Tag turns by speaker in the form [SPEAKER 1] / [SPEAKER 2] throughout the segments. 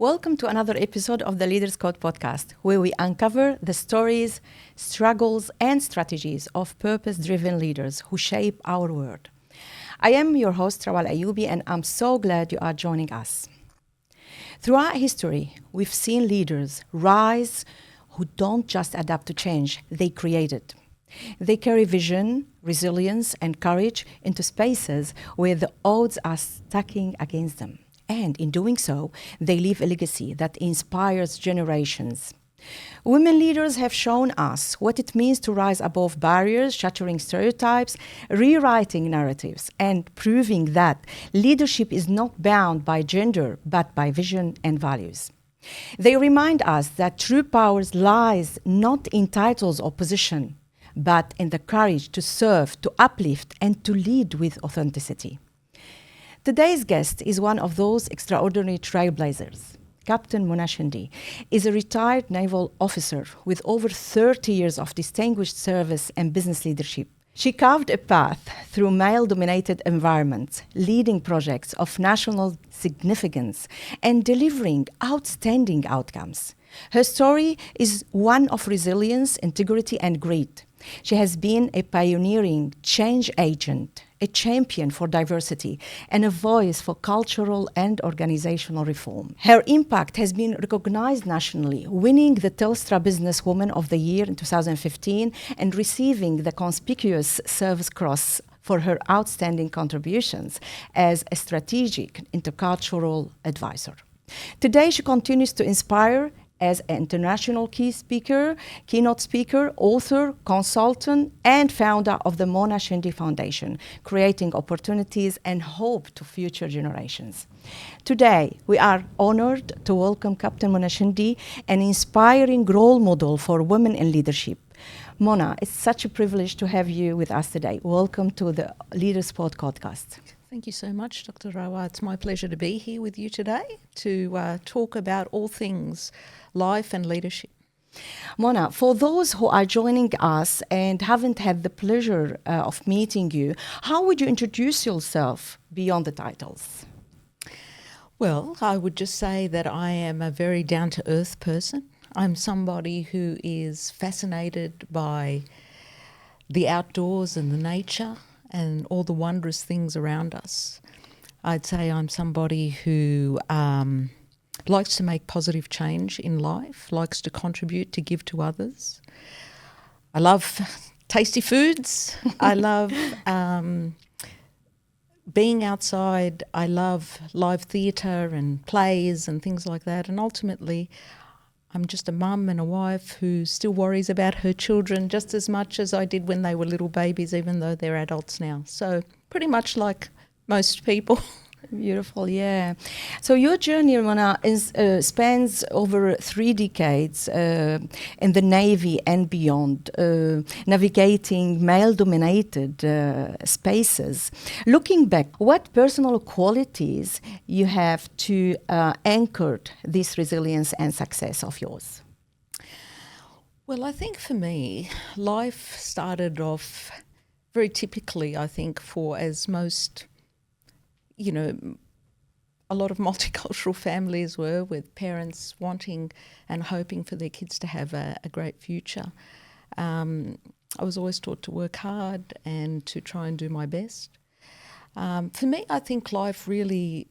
[SPEAKER 1] Welcome to another episode of the Leaders Code podcast, where we uncover the stories, struggles, and strategies of purpose-driven leaders who shape our world. I am your host, Rawal Ayubi, and I'm so glad you are joining us. Throughout history, we've seen leaders rise who don't just adapt to change, they create it. They carry vision, resilience, and courage into spaces where the odds are stacking against them. And in doing so, they leave a legacy that inspires generations. Women leaders have shown us what it means to rise above barriers, shattering stereotypes, rewriting narratives, and proving that leadership is not bound by gender, but by vision and values. They remind us that true power lies not in titles or position, but in the courage to serve, to uplift, and to lead with authenticity. Today's guest is one of those extraordinary trailblazers. Captain Mona Shindy is a retired naval officer with over 30 years of distinguished service and business leadership. She carved a path through male-dominated environments, leading projects of national significance and delivering outstanding outcomes. Her story is one of resilience, integrity, and grit. She has been a pioneering change agent, a champion for diversity, and a voice for cultural and organizational reform. Her impact has been recognized nationally, winning the Telstra Businesswoman of the Year in 2015 and receiving the Conspicuous Service Cross for her outstanding contributions as a strategic intercultural advisor. Today, she continues to inspire as an international keynote speaker, author, consultant, and founder of the Mona Shindy Foundation, creating opportunities and hope to future generations. Today, we are honored to welcome Captain Mona Shindy, an inspiring role model for women in leadership. Mona, it's such a privilege to have you with us today. Welcome to the Leaders Podcast.
[SPEAKER 2] Thank you so much, Dr. Rawa. It's my pleasure to be here with you today to talk about all things life and leadership.
[SPEAKER 1] Mona, for those who are joining us and haven't had the pleasure of meeting you, how would you introduce yourself beyond the titles?
[SPEAKER 2] Well, I would just say that I am a very down-to-earth person. I'm somebody who is fascinated by the outdoors and the nature and all the wondrous things around us. I'd say I'm somebody who likes to make positive change in life, likes to contribute, to give to others. I love tasty foods. I love being outside. I love live theatre and plays and things like that. And ultimately, I'm just a mum and a wife who still worries about her children just as much as I did when they were little babies, even though they're adults now. So pretty much like most people.
[SPEAKER 1] Beautiful, yeah. So your journey, Mona, spans over 3 decades in the Navy and beyond, navigating male-dominated spaces. Looking back, what personal qualities you have to anchor this resilience and success of yours?
[SPEAKER 2] Well, I think for me, life started off very typically, I think, for as most a lot of multicultural families were, with parents wanting and hoping for their kids to have a great future. I was always taught to work hard and to try and do my best. For me, I think life really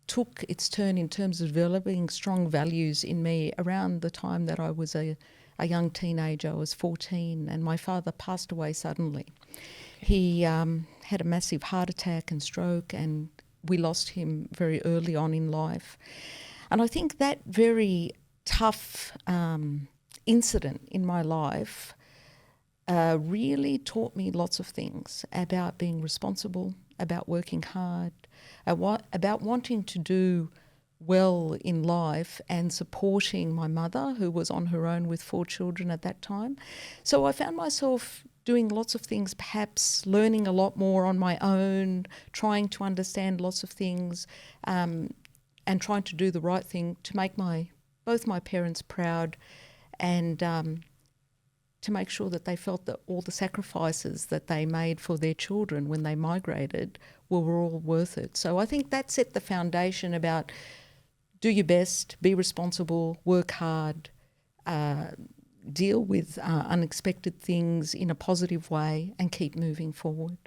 [SPEAKER 2] took its turn in terms of developing strong values in me around the time that I was a young teenager. I was 14 and my father passed away suddenly. He had a massive heart attack and stroke, and we lost him very early on in life. And I think that very tough incident in my life really taught me lots of things about being responsible, about working hard, about wanting to do well in life and supporting my mother, who was on her own with 4 children at that time. So I found myself doing lots of things, perhaps learning a lot more on my own, trying to understand lots of things, and trying to do the right thing to make both my parents proud, and to make sure that they felt that all the sacrifices that they made for their children when they migrated were all worth it. So I think that set the foundation about do your best, be responsible, work hard, deal with unexpected things in a positive way and keep moving forward.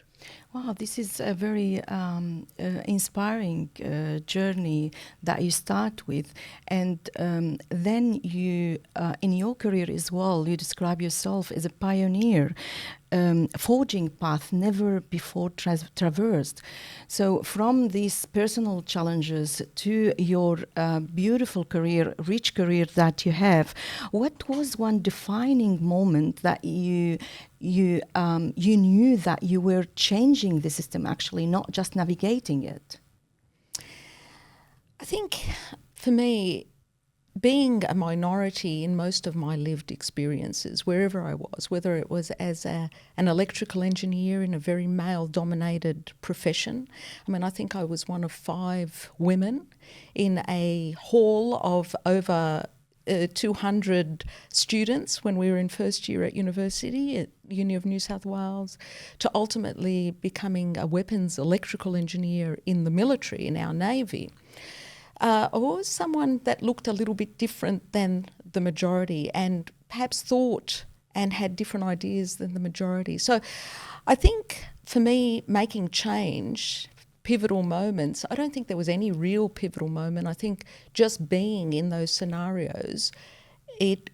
[SPEAKER 1] Wow, this is a very inspiring journey that you start with. And then you, in your career as well, you describe yourself as a pioneer, forging path never before traversed. So from these personal challenges to your beautiful career, rich career that you have, what was one defining moment that you knew that you were changing the system, actually, not just navigating it?
[SPEAKER 2] I think for me, being a minority in most of my lived experiences, wherever I was, whether it was as an electrical engineer in a very male-dominated profession. I mean, I think I was one of 5 women in a hall of over 200 students when we were in first year at university at Uni of New South Wales, to ultimately becoming a weapons electrical engineer in the military, in our Navy. I was someone that looked a little bit different than the majority and perhaps thought and had different ideas than the majority. So I think for me, making change, pivotal moments, I don't think there was any real pivotal moment. I think just being in those scenarios,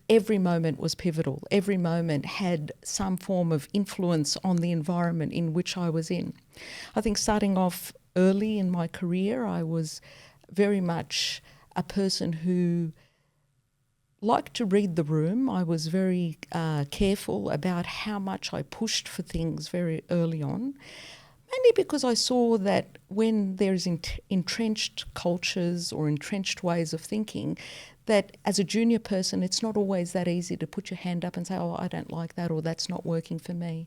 [SPEAKER 2] every moment was pivotal. Every moment had some form of influence on the environment in which I was in. I think starting off early in my career, I was very much a person who liked to read the room. I was very careful about how much I pushed for things very early on, mainly because I saw that when there's entrenched cultures or entrenched ways of thinking, that as a junior person, it's not always that easy to put your hand up and say, oh, I don't like that, or that's not working for me.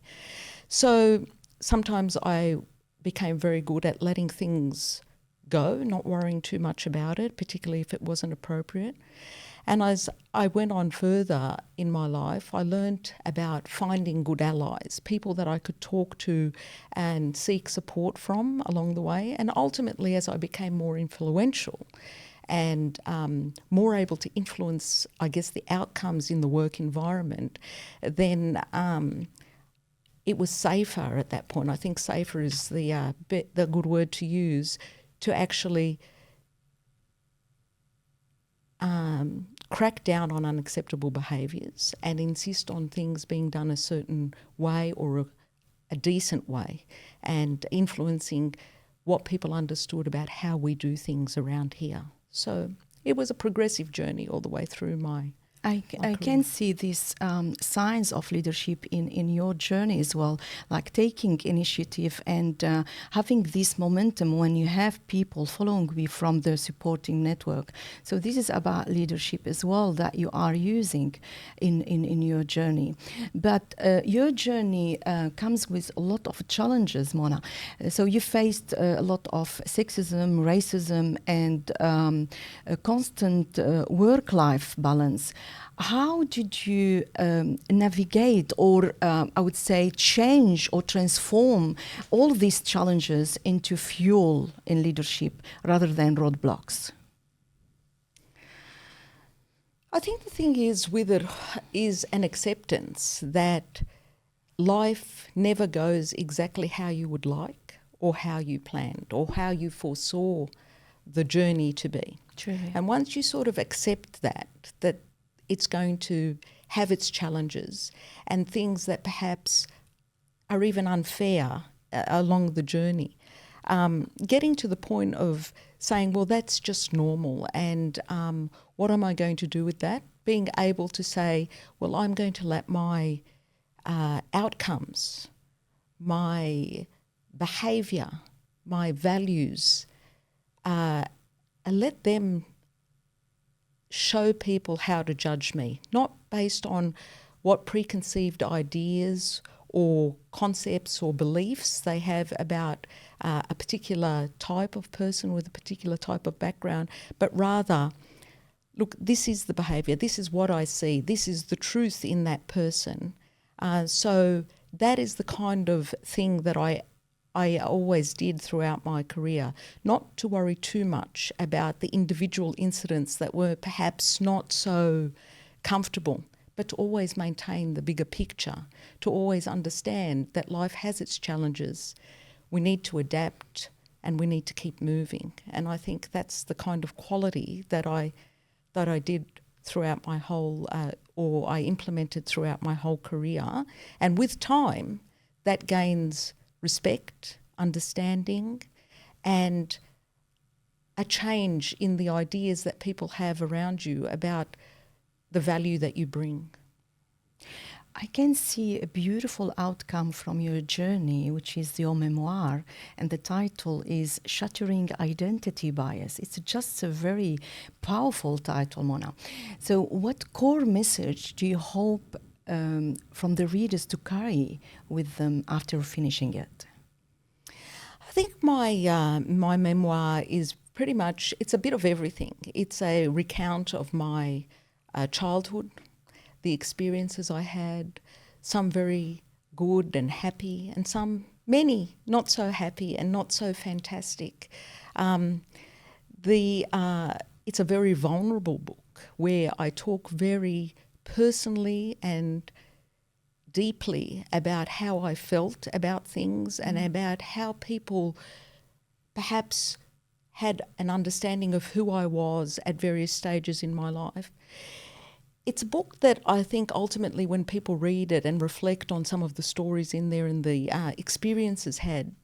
[SPEAKER 2] So sometimes I became very good at letting things go, not worrying too much about it, particularly if it wasn't appropriate. And as I went on further in my life, I learnt about finding good allies, people that I could talk to and seek support from along the way. And ultimately, as I became more influential and more able to influence, I guess, the outcomes in the work environment, then it was safer at that point. I think safer is the good word to use, to actually crack down on unacceptable behaviours and insist on things being done a certain way or a decent way, and influencing what people understood about how we do things around here. So it was a progressive journey all the way through my
[SPEAKER 1] I can see these signs of leadership in your journey as well, like taking initiative and having this momentum when you have people following you from the supporting network. So this is about leadership as well that you are using in your journey. But your journey comes with a lot of challenges, Mona. So you faced a lot of sexism, racism, and a constant work-life balance. How did you navigate or, I would say, change or transform all these challenges into fuel in leadership rather than roadblocks?
[SPEAKER 2] I think the thing is with it is an acceptance that life never goes exactly how you would like or how you planned or how you foresaw the journey to be.
[SPEAKER 1] True.
[SPEAKER 2] And once you sort of accept that it's going to have its challenges and things that perhaps are even unfair along the journey, getting to the point of saying, well, that's just normal, and what am I going to do with that? Being able to say, well, I'm going to let my outcomes, my behaviour, my values, let them show people how to judge me, not based on what preconceived ideas or concepts or beliefs they have about a particular type of person with a particular type of background, but rather, look, this is the behaviour, this is what I see, this is the truth in that person. So that is the kind of thing that I I always did throughout my career, not to worry too much about the individual incidents that were perhaps not so comfortable, but to always maintain the bigger picture, to always understand that life has its challenges. We need to adapt and we need to keep moving. And I think that's the kind of quality that I did throughout my whole, or I implemented throughout my whole career. And with time, that gains respect, understanding, and a change in the ideas that people have around you about the value that you bring.
[SPEAKER 1] I can see a beautiful outcome from your journey, which is your memoir, and the title is Shattering Identity Bias. It's just a very powerful title, Mona. So what core message do you hope from the readers to carry with them after finishing it?
[SPEAKER 2] I think my memoir is pretty much, it's a bit of everything. It's a recount of my childhood, the experiences I had, some very good and happy, and many not so happy and not so fantastic. It's a very vulnerable book where I talk very personally and deeply about how I felt about things and about how people perhaps had an understanding of who I was at various stages in my life. It's a book that I think ultimately when people read it and reflect on some of the stories in there and the experiences had,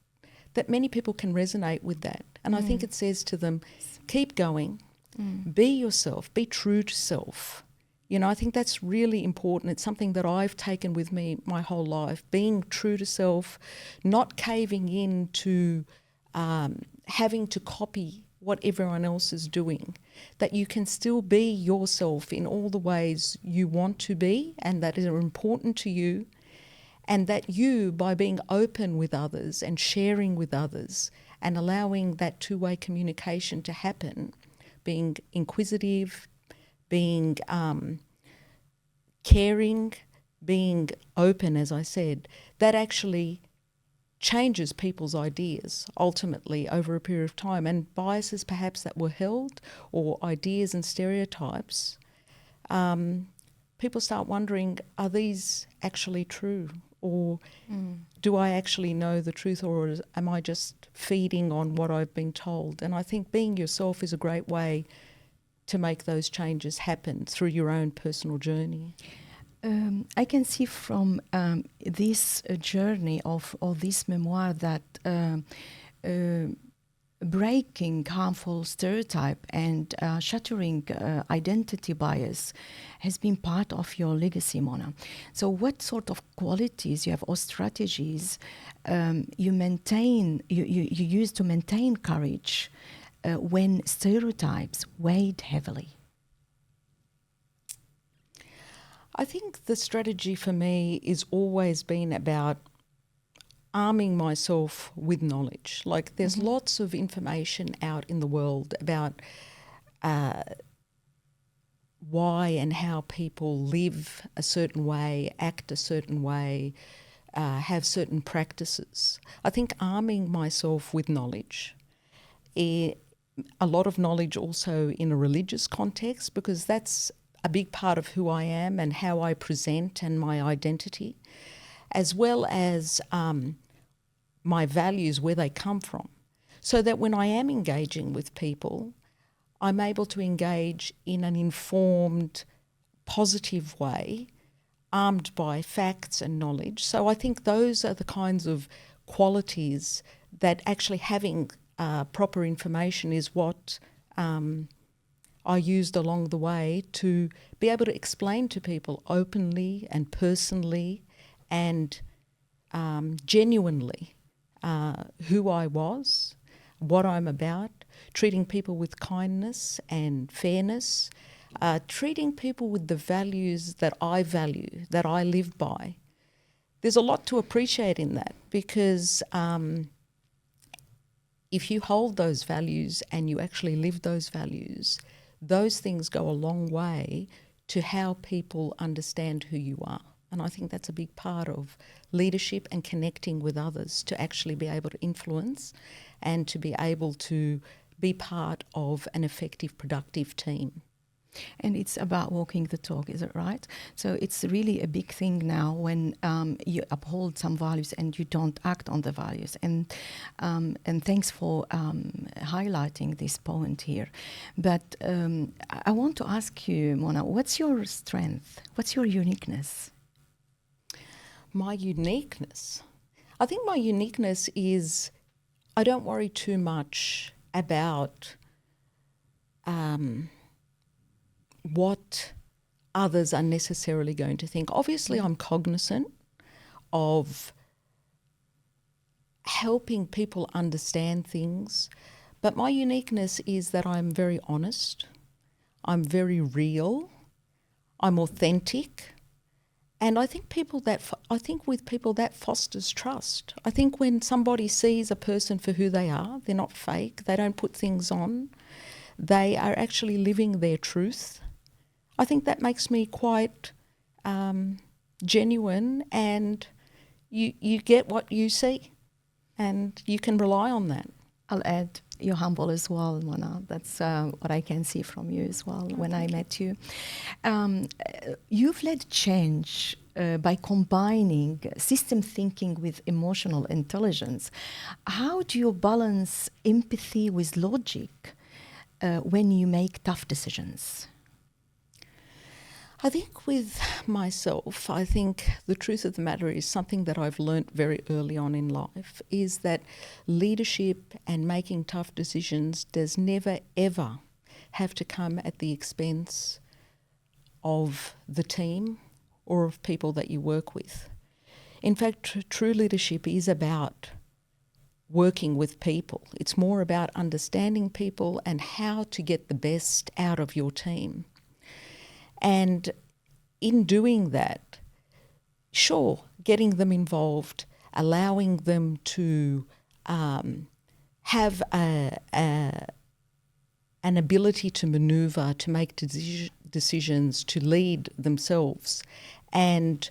[SPEAKER 2] that many people can resonate with that. And I think it says to them, keep going, be yourself, be true to self. You know, I think that's really important. It's something that I've taken with me my whole life, being true to self, not caving in to having to copy what everyone else is doing, that you can still be yourself in all the ways you want to be and that are important to you, and that you, by being open with others and sharing with others and allowing that two-way communication to happen, being inquisitive, being caring, being open, as I said, that actually changes people's ideas ultimately over a period of time, and biases perhaps that were held or ideas and stereotypes, people start wondering, are these actually true, or do I actually know the truth, or am I just feeding on what I've been told? And I think being yourself is a great way to make those changes happen through your own personal journey.
[SPEAKER 1] I can see from this journey of this memoir that breaking harmful stereotype and shattering identity bias has been part of your legacy, Mona. So what sort of qualities you have or strategies you use to maintain courage when stereotypes weighed heavily?
[SPEAKER 2] I think the strategy for me is always been about arming myself with knowledge. Like there's lots of information out in the world about why and how people live a certain way, act a certain way, have certain practices. I think arming myself with knowledge, a lot of knowledge also in a religious context, because that's a big part of who I am and how I present and my identity, as well as my values, where they come from, so that when I am engaging with people, I'm able to engage in an informed, positive way, armed by facts and knowledge. So I think those are the kinds of qualities that actually having proper information is what I used along the way to be able to explain to people openly and personally and genuinely who I was, what I'm about, treating people with kindness and fairness, treating people with the values that I value, that I live by. There's a lot to appreciate in that, because if you hold those values and you actually live those values, those things go a long way to how people understand who you are. And I think that's a big part of leadership and connecting with others to actually be able to influence and to be able to be part of an effective, productive team.
[SPEAKER 1] And it's about walking the talk, is it right? So it's really a big thing now when you uphold some values and you don't act on the values. And thanks for highlighting this point here. But I want to ask you, Mona, what's your strength? What's your uniqueness?
[SPEAKER 2] My uniqueness? I think my uniqueness is I don't worry too much about what others are necessarily going to think. Obviously, I'm cognizant of helping people understand things, but my uniqueness is that I'm very honest, I'm very real, I'm authentic, and I think with people that fosters trust. I think when somebody sees a person for who they are, they're not fake, they don't put things on, they are actually living their truth. I think that makes me quite genuine, and you get what you see and you can rely on that.
[SPEAKER 1] I'll add, you're humble as well, Mona. That's what I can see from you as well when I met you. You've led change by combining system thinking with emotional intelligence. How do you balance empathy with logic when you make tough decisions?
[SPEAKER 2] I think with myself, I think the truth of the matter is something that I've learnt very early on in life is that leadership and making tough decisions does never, ever have to come at the expense of the team or of people that you work with. In fact, true leadership is about working with people. It's more about understanding people and how to get the best out of your team. And in doing that, sure, getting them involved, allowing them to have an ability to manoeuvre, to make decisions, to lead themselves, and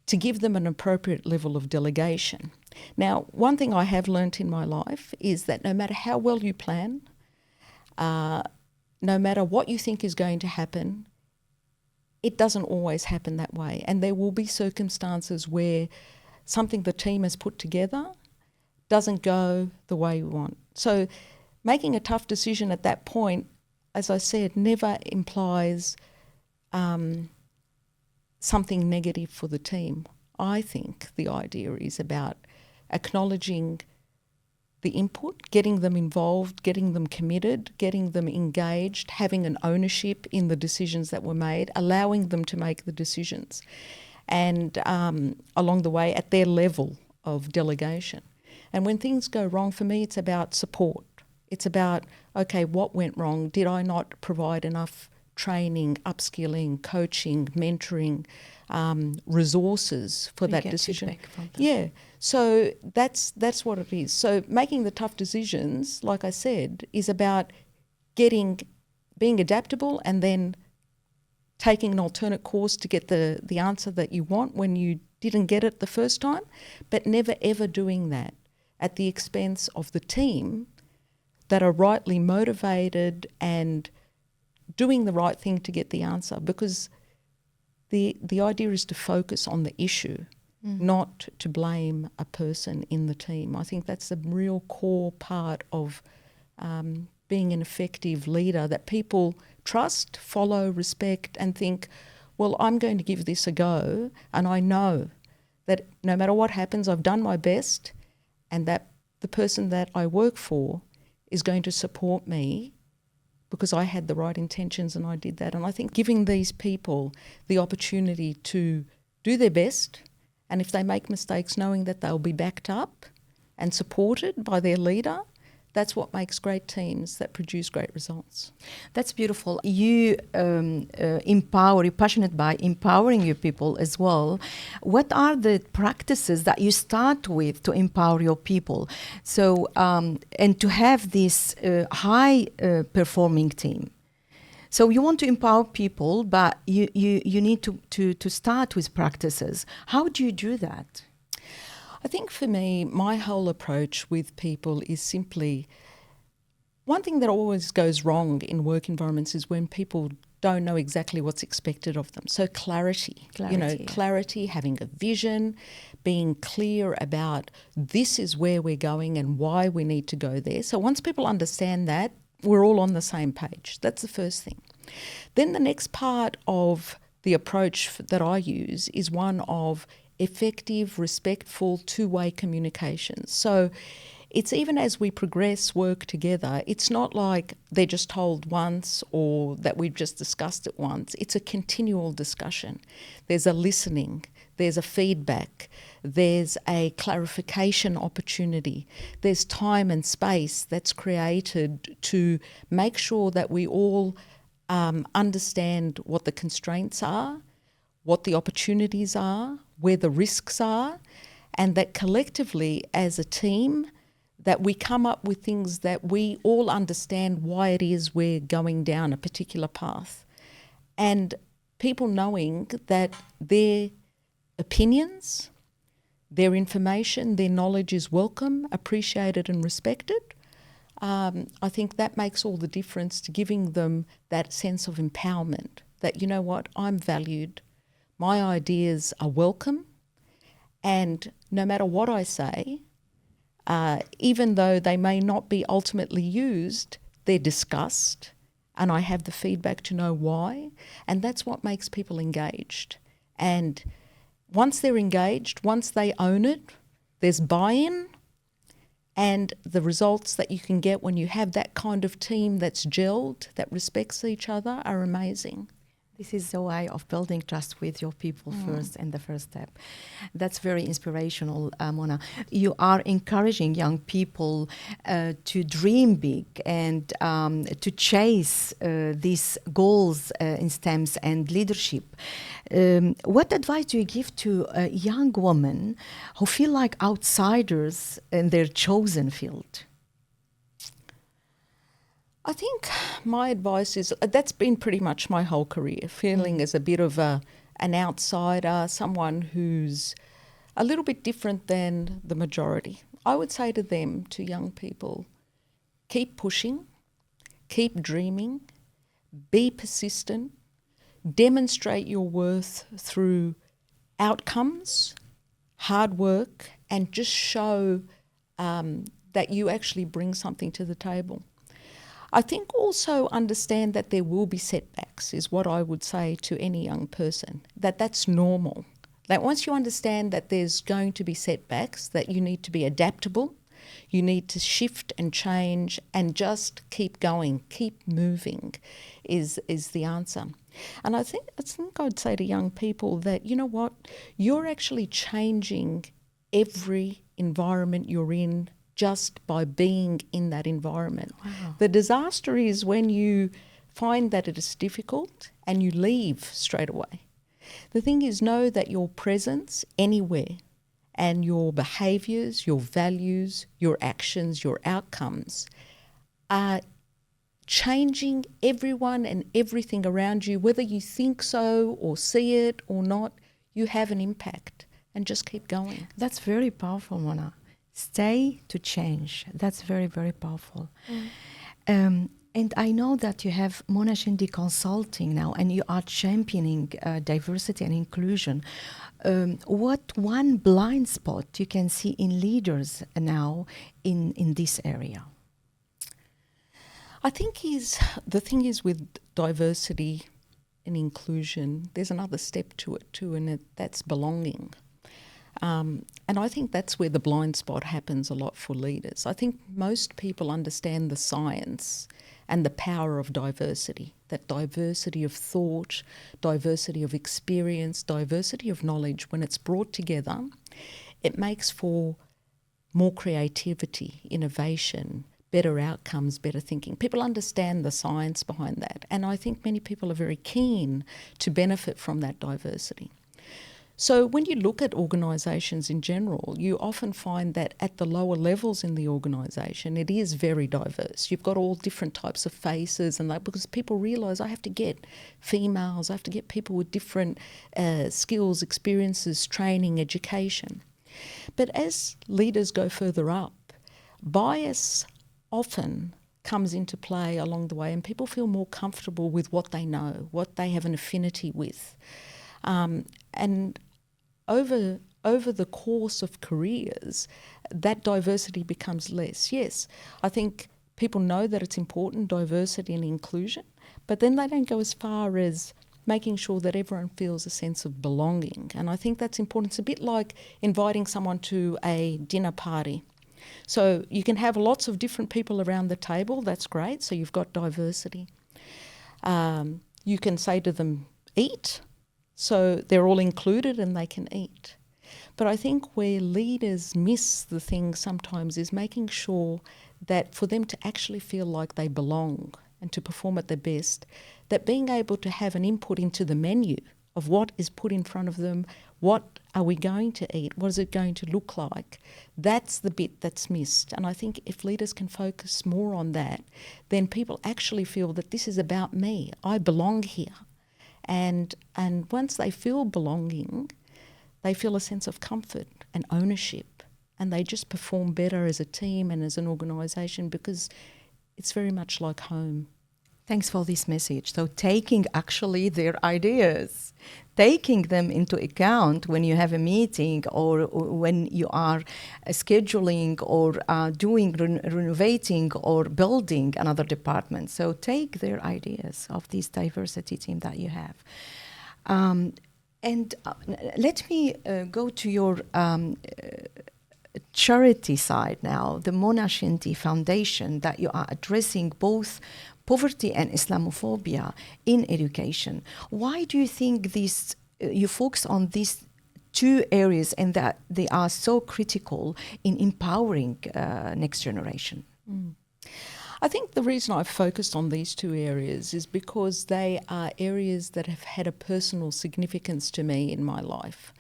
[SPEAKER 2] to give them an appropriate level of delegation. Now, one thing I have learnt in my life is that no matter how well you plan, no matter what you think is going to happen, it doesn't always happen that way. And there will be circumstances where something the team has put together doesn't go the way you want. So making a tough decision at that point, as I said, never implies something negative for the team. I think the idea is about acknowledging the input, getting them involved, getting them committed, getting them engaged, having an ownership in the decisions that were made, allowing them to make the decisions, and along the way at their level of delegation. And when things go wrong, for me, it's about support. It's about, okay, what went wrong? Did I not provide enough training, upskilling, coaching, mentoring, resources for that decision? Yeah. So that's what it is. So making the tough decisions, like I said, is about being adaptable and then taking an alternate course to get the answer that you want when you didn't get it the first time, but never ever doing that at the expense of the team that are rightly motivated and doing the right thing to get the answer, because the idea is to focus on the issue, not to blame a person in the team. I think that's the real core part of being an effective leader, that people trust, follow, respect, and think, well, I'm going to give this a go, and I know that no matter what happens, I've done my best, and that the person that I work for is going to support me because I had the right intentions and I did that. And I think giving these people the opportunity to do their best, and if they make mistakes, knowing that they'll be backed up and supported by their leader, that's what makes great teams that produce great results.
[SPEAKER 1] That's beautiful. You empower, you're passionate by empowering your people as well. What are the practices that you start with to empower your people? So, and to have this high performing team. So you want to empower people, but you need to start with practices. How do you do that?
[SPEAKER 2] I think for me, my whole approach with people is simply, one thing that always goes wrong in work environments is when people don't know exactly what's expected of them. So clarity, clarity, having a vision, being clear about this is where we're going and why we need to go there. So once people understand that, we're all on the same page. That's the first thing. Then the next part of the approach that I use is one of effective, respectful, two-way communication. So it's even as we progress work together, it's not like they're just told once or that we've just discussed it once. It's a continual discussion. There's a listening, there's a feedback, there's a clarification opportunity, there's time and space that's created to make sure that we all understand what the constraints are, what the opportunities are, where the risks are, and that collectively as a team that we come up with things that we all understand why it is we're going down a particular path. And people knowing that their opinions, their information, their knowledge is welcome, appreciated and respected. I think that makes all the difference to giving them that sense of empowerment, that, you know what, I'm valued, my ideas are welcome, and no matter what I say, even though they may not be ultimately used, they're discussed, and I have the feedback to know why, and that's what makes people engaged. And once they're engaged, once they own it, there's buy-in, and the results that you can get when you have that kind of team that's gelled, that respects each other, are amazing.
[SPEAKER 1] This is the way of building trust with your people first, and the first step. That's very inspirational, Mona. You are encouraging young people to dream big and to chase these goals in STEMs and leadership. What advice do you give to young women who feel like outsiders in their chosen field?
[SPEAKER 2] I think my advice is, that's been pretty much my whole career, feeling as a bit of an outsider, someone who's a little bit different than the majority. I would say to them, to young people, keep pushing, keep dreaming, be persistent, demonstrate your worth through outcomes, hard work, and just show that you actually bring something to the table. I think also understand that there will be setbacks is what I would say to any young person, that's normal. That once you understand that there's going to be setbacks, that you need to be adaptable, you need to shift and change and just keep going, keep moving is the answer. And I think I'd say to young people that, you know what, you're actually changing every environment you're in just by being in that environment.
[SPEAKER 1] Wow.
[SPEAKER 2] The disaster is when you find that it is difficult and you leave straight away. The thing is, know that your presence anywhere and your behaviours, your values, your actions, your outcomes are changing everyone and everything around you. Whether you think so or see it or not, you have an impact, and just keep going.
[SPEAKER 1] That's very powerful, Mona. Stay to change. That's very, very powerful. And I know that you have Mona Shindy Consulting now, and you are championing diversity and inclusion. What one blind spot you can see in leaders now in this area?
[SPEAKER 2] I think the thing is with diversity and inclusion, there's another step to it too, and that's belonging. And I think that's where the blind spot happens a lot for leaders. I think most people understand the science and the power of diversity, that diversity of thought, diversity of experience, diversity of knowledge. When it's brought together, it makes for more creativity, innovation, better outcomes, better thinking. People understand the science behind that, and I think many people are very keen to benefit from that diversity. So when you look at organisations in general, you often find that at the lower levels in the organisation, it is very diverse. You've got all different types of faces, and that because people realise I have to get females, I have to get people with different skills, experiences, training, education. But as leaders go further up, bias often comes into play along the way, and people feel more comfortable with what they know, what they have an affinity with. And over the course of careers, that diversity becomes less. Yes, I think people know that it's important, diversity and inclusion, but then they don't go as far as making sure that everyone feels a sense of belonging. And I think that's important. It's a bit like inviting someone to a dinner party. So you can have lots of different people around the table, that's great, so you've got diversity. You can say to them, eat, so they're all included and they can eat. But I think where leaders miss the thing sometimes is making sure that for them to actually feel like they belong and to perform at their best, that being able to have an input into the menu of what is put in front of them, what are we going to eat, what is it going to look like, that's the bit that's missed. And I think if leaders can focus more on that, then people actually feel that this is about me, I belong here. And once they feel belonging, they feel a sense of comfort and ownership, and they just perform better as a team and as an organisation because it's very much like home.
[SPEAKER 1] Thanks for this message. So taking actually their ideas, taking them into account when you have a meeting or when you are scheduling or doing renovating or building another department. So take their ideas of this diversity team that you have. And let me go to your charity side now, the Mona Shindy Foundation, that you are addressing both poverty and Islamophobia in education. Why do you think you focus on these two areas and that they are so critical in empowering next generation?
[SPEAKER 2] I think the reason I've focused on these two areas is because they are areas that have had a personal significance to me in my life.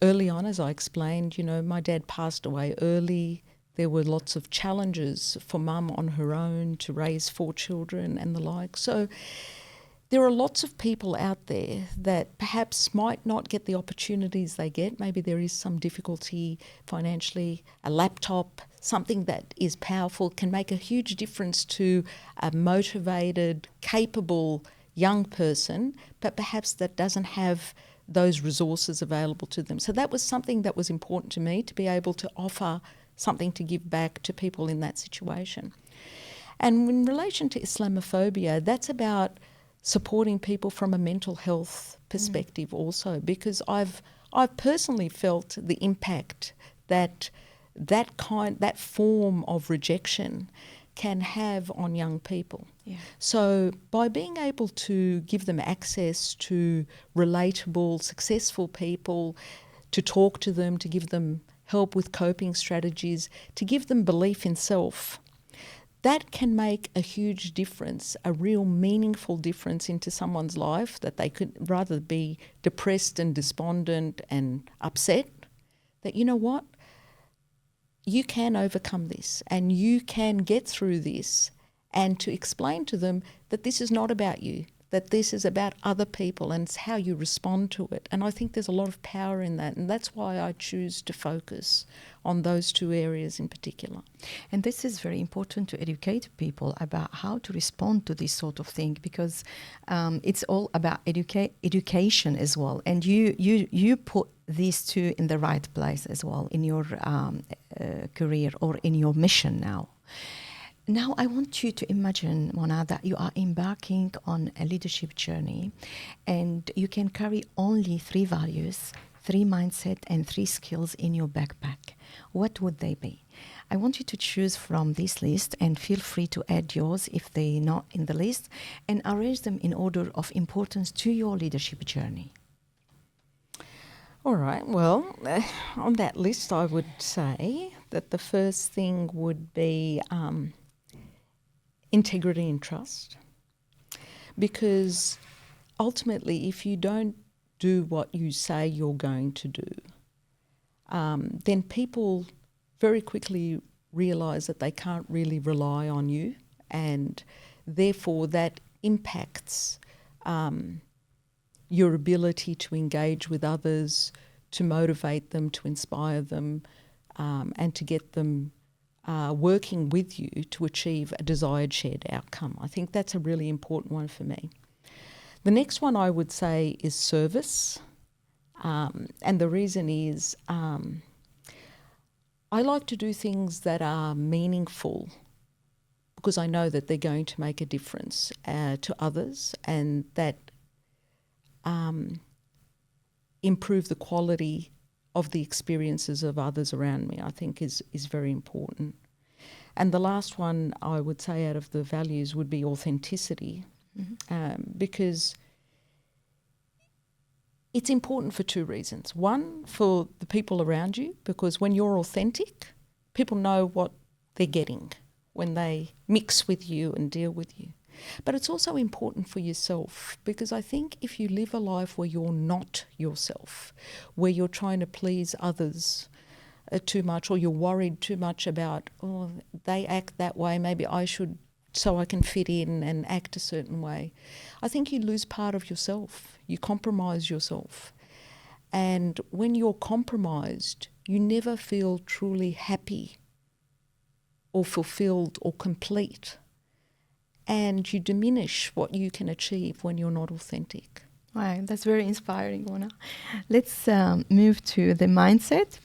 [SPEAKER 2] Early on, as I explained, my dad passed away early. There were lots of challenges for mum on her own to raise 4 children and the like. So there are lots of people out there that perhaps might not get the opportunities they get. Maybe there is some difficulty financially. A laptop, something that is powerful, can make a huge difference to a motivated, capable young person, but perhaps that doesn't have those resources available to them. So that was something that was important to me, to be able to offer something to give back to people in that situation. And in relation to Islamophobia, that's about supporting people from a mental health perspective also, because I've personally felt the impact that form of rejection can have on young people.
[SPEAKER 1] Yeah.
[SPEAKER 2] So by being able to give them access to relatable, successful people, to talk to them, to give them help with coping strategies, to give them belief in self, that can make a huge difference, a real meaningful difference into someone's life, that they could rather be depressed and despondent and upset, that you know what, you can overcome this and you can get through this, and to explain to them that this is not about you, that this is about other people and it's how you respond to it. And I think there's a lot of power in that, and that's why I choose to focus on those two areas in particular.
[SPEAKER 1] And this is very important to educate people about how to respond to this sort of thing, because it's all about education as well. And you put these two in the right place as well in your career or in your mission now. Now, I want you to imagine, Mona, that you are embarking on a leadership journey and you can carry only 3 values, 3 mindset and 3 skills in your backpack. What would they be? I want you to choose from this list, and feel free to add yours if they're not in the list, and arrange them in order of importance to your leadership journey.
[SPEAKER 2] All right, well, on that list I would say that the first thing would be integrity and trust, because ultimately if you don't do what you say you're going to do, then people very quickly realise that they can't really rely on you, and therefore that impacts your ability to engage with others, to motivate them, to inspire them, and to get them working with you to achieve a desired shared outcome. I think that's a really important one for me. The next one I would say is service. And the reason is I like to do things that are meaningful because I know that they're going to make a difference to others, and that improve the quality of the experiences of others around me, I think is very important. And the last one I would say out of the values would be authenticity, because it's important for two reasons. One, for the people around you, because when you're authentic, people know what they're getting when they mix with you and deal with you. But it's also important for yourself, because I think if you live a life where you're not yourself, where you're trying to please others too much, or you're worried too much about, oh, they act that way, maybe I should, so I can fit in and act a certain way, I think you lose part of yourself. You compromise yourself. And when you're compromised, you never feel truly happy or fulfilled or complete. And you diminish what you can achieve when you're not authentic.
[SPEAKER 1] Wow, that's very inspiring, Mona. Let's move to the mindset.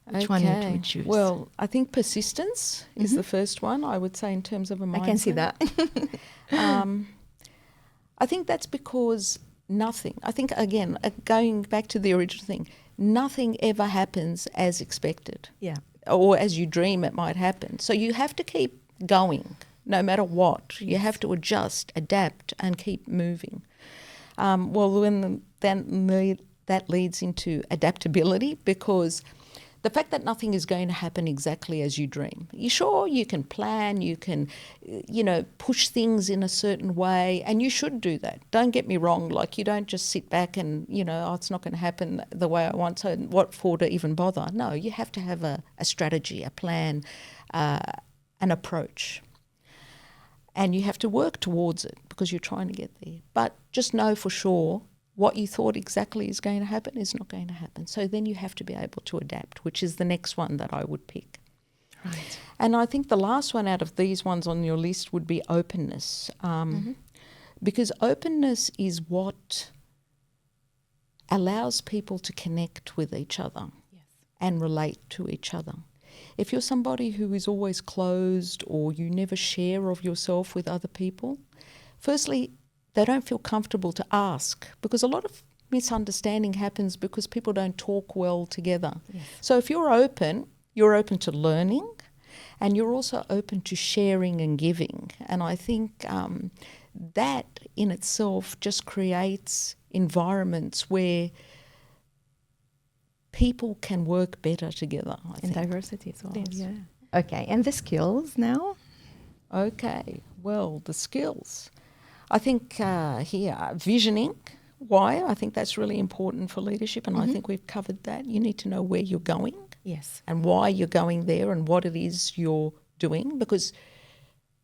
[SPEAKER 1] Which one would we choose?
[SPEAKER 2] Well, I think persistence is the first one, I would say, in terms of a mindset.
[SPEAKER 1] I can see that.
[SPEAKER 2] I think that's because nothing, I think, again, going back to the original thing, nothing ever happens as expected.
[SPEAKER 1] Yeah.
[SPEAKER 2] Or as you dream it might happen. So you have to keep going no matter what. Yes. You have to adjust, adapt, and keep moving. That leads into adaptability, because the fact that nothing is going to happen exactly as you dream. You can plan, you can, push things in a certain way, and you should do that. Don't get me wrong, like you don't just sit back and, it's not going to happen the way I want, so what for to even bother? No, you have to have a strategy, a plan, an approach. And you have to work towards it because you're trying to get there. But just know for sure what you thought exactly is going to happen is not going to happen. So then you have to be able to adapt, which is the next one that I would pick.
[SPEAKER 1] Right.
[SPEAKER 2] And I think the last one out of these ones on your list would be openness, because openness is what allows people to connect with each other and relate to each other. If you're somebody who is always closed, or you never share of yourself with other people, firstly, they don't feel comfortable to ask, because a lot of misunderstanding happens because people don't talk well together. Yes. So if you're open to learning, and you're also open to sharing and giving. And I think that in itself just creates environments where people can work better together, I think.
[SPEAKER 1] And diversity as well.
[SPEAKER 2] Yes.
[SPEAKER 1] Yeah. Okay, and the skills now?
[SPEAKER 2] Okay, well, the skills. I think here, visioning. Why? I think that's really important for leadership, and I think we've covered that. You need to know where you're going.
[SPEAKER 1] Yes.
[SPEAKER 2] And why you're going there and what it is you're doing. Because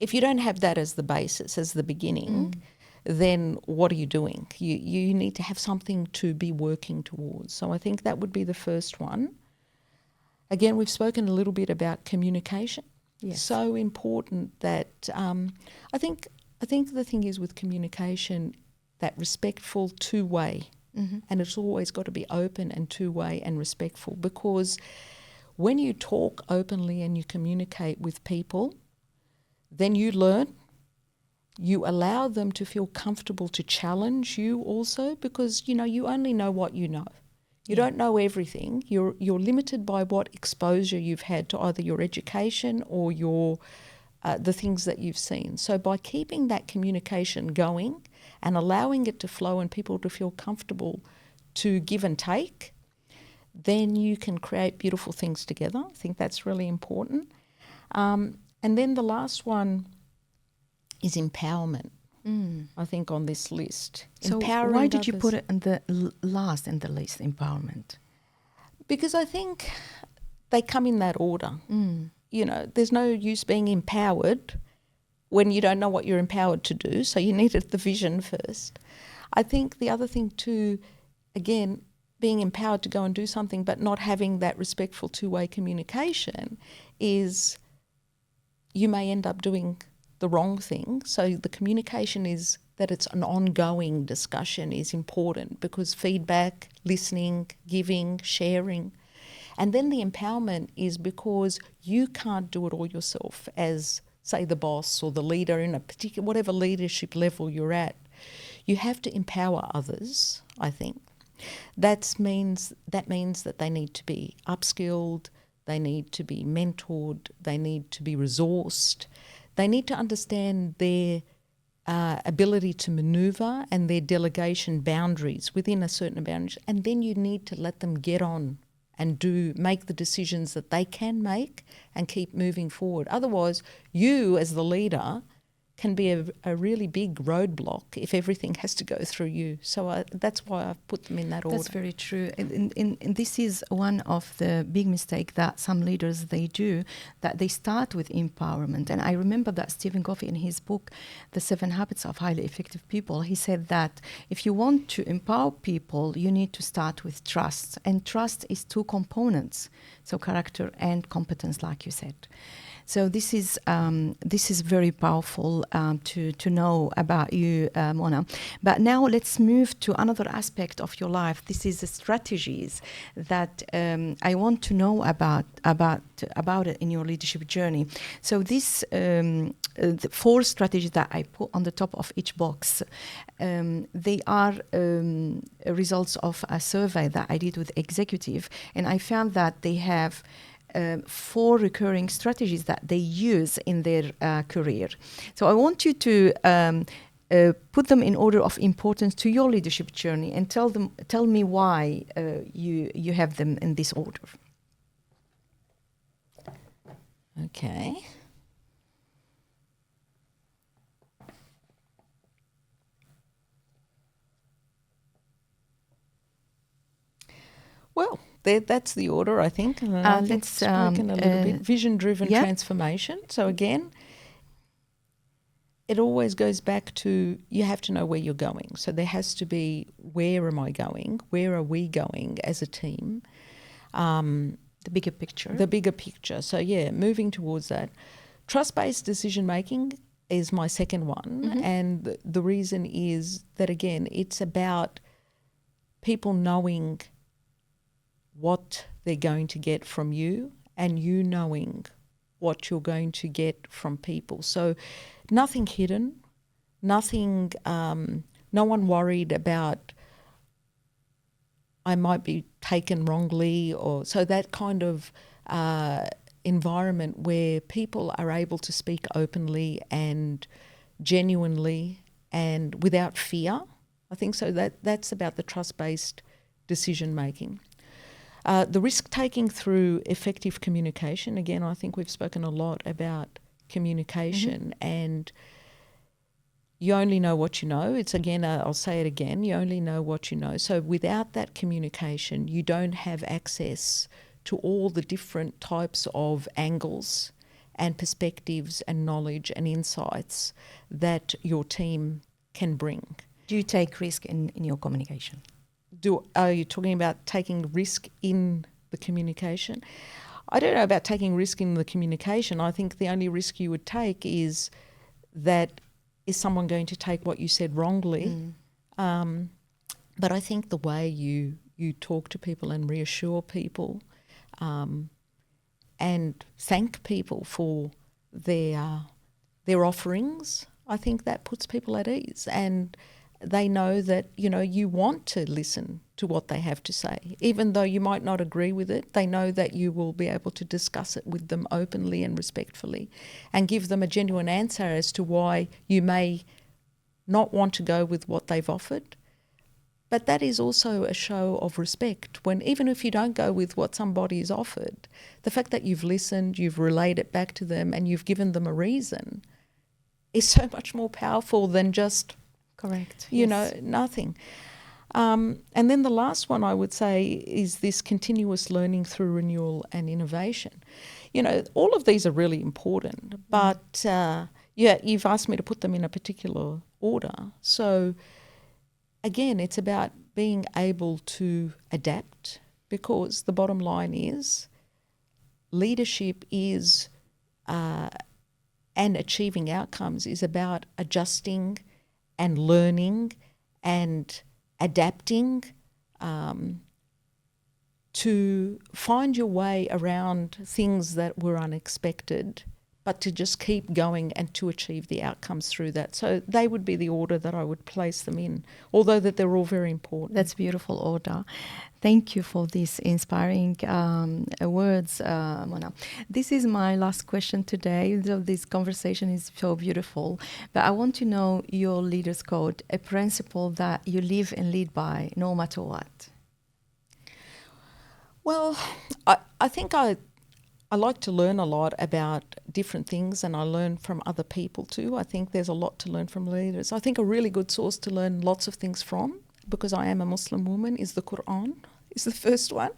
[SPEAKER 2] if you don't have that as the basis, as the beginning, then what are you doing? You need to have something to be working towards. So I think that would be the first one. Again, we've spoken a little bit about communication. Yes. So important that I think the thing is with communication, that respectful two-way, and it's always got to be open and two-way and respectful, because when you talk openly and you communicate with people, then you learn, you allow them to feel comfortable to challenge you also, because, you only know what you know. You don't know everything. You're limited by what exposure you've had to either your education or your the things that you've seen. So by keeping that communication going and allowing it to flow and people to feel comfortable to give and take, then you can create beautiful things together. I think that's really important. And then the last one is empowerment. I think, on this list.
[SPEAKER 1] So
[SPEAKER 2] Empowering
[SPEAKER 1] why did you
[SPEAKER 2] others.
[SPEAKER 1] put it in the last in the list, empowerment?
[SPEAKER 2] Because I think they come in that order. You know, there's no use being empowered when you don't know what you're empowered to do, so you needed the vision first. I think the other thing too, again, being empowered to go and do something but not having that respectful two-way communication is you may end up doing the wrong thing. So the communication is that it's an ongoing discussion is important, because feedback, listening, giving, sharing. And then the empowerment is because you can't do it all yourself as, say, the boss or the leader in a particular, whatever leadership level you're at. You have to empower others, I think. That means that they need to be upskilled, they need to be mentored, they need to be resourced, they need to understand their ability to manoeuvre and their delegation boundaries within a certain boundary, and then you need to let them get on and make the decisions that they can make and keep moving forward. Otherwise, you as the leader can be a really big roadblock if everything has to go through you. So that's why I've put them in that order.
[SPEAKER 1] That's very true. And this is one of the big mistakes that some leaders, they do, that they start with empowerment. And I remember that Stephen Covey, in his book, The 7 Habits of Highly Effective People, he said that if you want to empower people, you need to start with trust. And trust is 2 components, so character and competence, like you said. So this is very powerful to know about you, Mona. But now let's move to another aspect of your life. This is the strategies that I want to know about it in your leadership journey. So this the 4 strategies that I put on the top of each box, they are results of a survey that I did with executive, and I found that they have 4 recurring strategies that they use in their career. So I want you to put them in order of importance to your leadership journey, and tell me why you have them in this order.
[SPEAKER 2] Okay. Well, that's the order, I think. And I think
[SPEAKER 1] let's
[SPEAKER 2] spoken a little bit. Vision-driven transformation. So again, it always goes back to you have to know where you're going. So there has to be, where am I going? Where are we going as a team?
[SPEAKER 1] The bigger picture.
[SPEAKER 2] The bigger picture. So yeah, moving towards that. Trust-based decision-making is my second one. And the reason is that, again, it's about people knowing what they're going to get from you, and you knowing what you're going to get from people. So nothing hidden, nothing, no one worried about I might be taken wrongly, or so that kind of environment where people are able to speak openly and genuinely and without fear. I think so that's about the trust-based decision making. The risk-taking through effective communication. Again, I think we've spoken a lot about communication, and you only know what you know. It's again, I'll say it again, you only know what you know. So without that communication, you don't have access to all the different types of angles and perspectives and knowledge and insights that your team can bring.
[SPEAKER 1] Do you take risk in your communication?
[SPEAKER 2] Are you talking about taking risk in the communication? I don't know about taking risk in the communication. I think the only risk you would take is that is someone going to take what you said wrongly? But I think the way you talk to people and reassure people and thank people for their offerings, I think that puts people at ease, and they know that, you know, you want to listen to what they have to say. Even though you might not agree with it, they know that you will be able to discuss it with them openly and respectfully and give them a genuine answer as to why you may not want to go with what they've offered. But that is also a show of respect when, even if you don't go with what somebody is offered, the fact that you've listened, you've relayed it back to them and you've given them a reason is so much more powerful than just,
[SPEAKER 1] Correct.
[SPEAKER 2] you know, nothing. And then the last one I would say is this continuous learning through renewal and innovation. You know, all of these are really important, but yeah, you've asked me to put them in a particular order. So again, it's about being able to adapt, because the bottom line is leadership is and achieving outcomes is about adjusting and learning and adapting to find your way around things that were unexpected, but to just keep going and to achieve the outcomes through that. So they would be the order that I would place them in, although that they're all very important.
[SPEAKER 1] That's beautiful order. Thank you for these inspiring words, Mona. This is my last question today. This conversation is so beautiful, but I want to know your leader's code, a principle that you live and lead by no matter what.
[SPEAKER 2] Well, I think I like to learn a lot about different things, and I learn from other people too. I think there's a lot to learn from leaders. I think a really good source to learn lots of things from, because I am a Muslim woman, is the Quran, is the first one.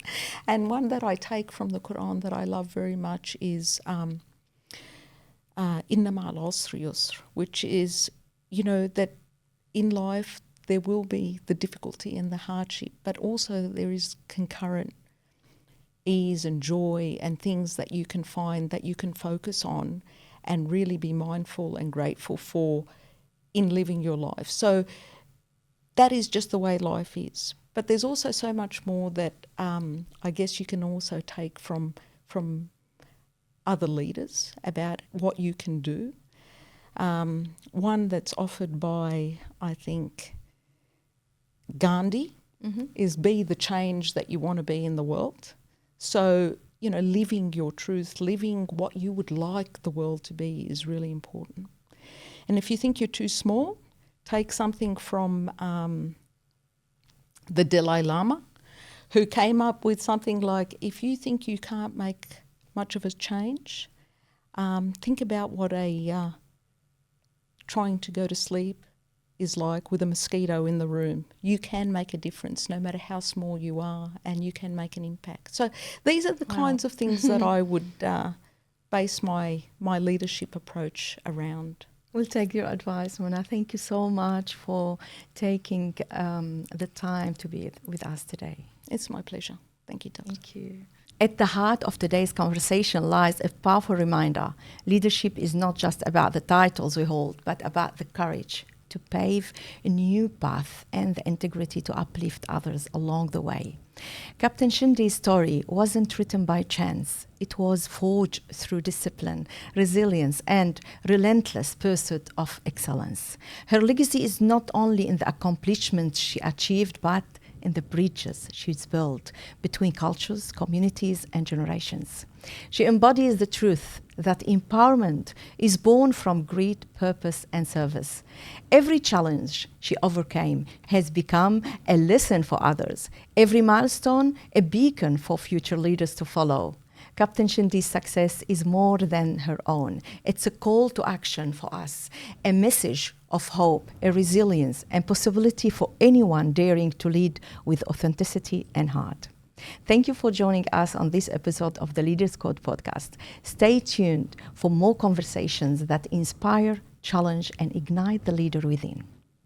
[SPEAKER 2] And one that I take from the Quran that I love very much is Inna ma'al usri yusr, which is, you know, that in life there will be the difficulty and the hardship, but also there is concurrent ease and joy and things that you can find that you can focus on and really be mindful and grateful for in living your life. So that is just the way life is. But there's also so much more that I guess you can also take from other leaders about what you can do. One that's offered by, I think, Gandhi is be the change that you want to be in the world. So, you know, living your truth, living what you would like the world to be is really important. And if you think you're too small, take something from the Dalai Lama, who came up with something like, if you think you can't make much of a change, think about what trying to go to sleep is like with a mosquito in the room. You can make a difference no matter how small you are, and you can make an impact. So these are the kinds of things that I would base my leadership approach around.
[SPEAKER 1] We'll take your advice, Mona. Thank you so much for taking the time to be with us today.
[SPEAKER 2] It's my pleasure. Thank you, Doctor.
[SPEAKER 1] Thank you. At the heart of today's conversation lies a powerful reminder. Leadership is not just about the titles we hold, but about the courage to pave a new path and the integrity to uplift others along the way. Captain Shindy's story wasn't written by chance. It was forged through discipline, resilience, and relentless pursuit of excellence. Her legacy is not only in the accomplishments she achieved, but in the bridges she's built between cultures, communities, and generations. She embodies the truth that empowerment is born from great purpose and service. Every challenge she overcame has become a lesson for others. Every milestone, a beacon for future leaders to follow. Captain Shindy's success is more than her own. It's a call to action for us, a message of hope, a resilience, and possibility for anyone daring to lead with authenticity and heart. Thank you for joining us on this episode of the Leaders Code podcast. Stay tuned for more conversations that inspire, challenge, and ignite the leader within.